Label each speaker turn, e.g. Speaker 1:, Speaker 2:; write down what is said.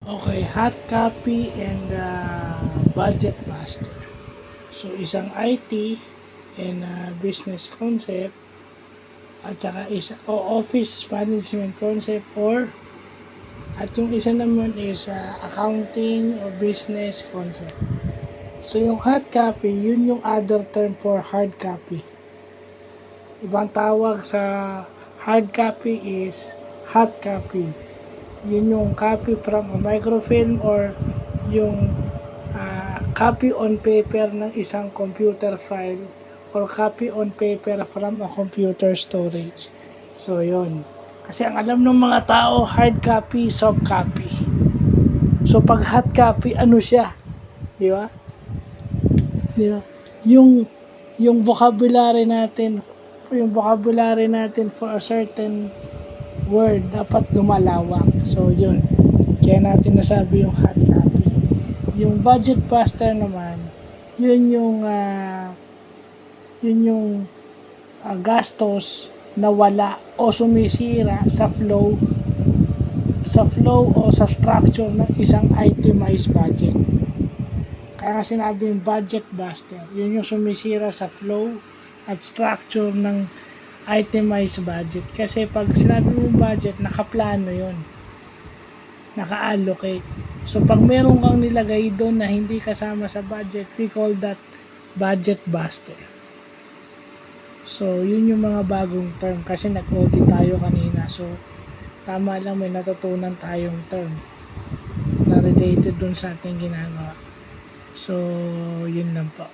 Speaker 1: Okay, hot copy and budget master. So, isang IT and business concept at saka office management concept at yung isa naman is accounting or business concept. So, yung hot copy, yun yung other term for hard copy. Ibang tawag sa hard copy is hot copy. Yun yung copy from a microfilm or yung copy on paper ng isang computer file or copy on paper from a computer storage. So, yun. Kasi ang alam ng mga tao, hard copy, soft copy. So, pag hot copy, ano siya? Di ba? Di ba? Yung vocabulary natin for a certain word, dapat lumalawak. So, yun. Kaya natin nasabi yung hot copy. Yung budget buster naman, yun yung gastos na wala o sumisira sa flow o sa structure ng isang itemized budget. Kaya nga sinabi yung budget buster, yun yung sumisira sa flow at structure ng itemized budget. Kasi pag sinabi mo budget, nakaplano yun, naka-allocate. So, pag meron kang nilagay doon na hindi kasama sa budget, we call that budget buster. So, yun yung mga bagong term kasi nag-audit tayo kanina. So, tama lang may natutunan tayong term na related doon sa ating ginagawa. So, yun lang po.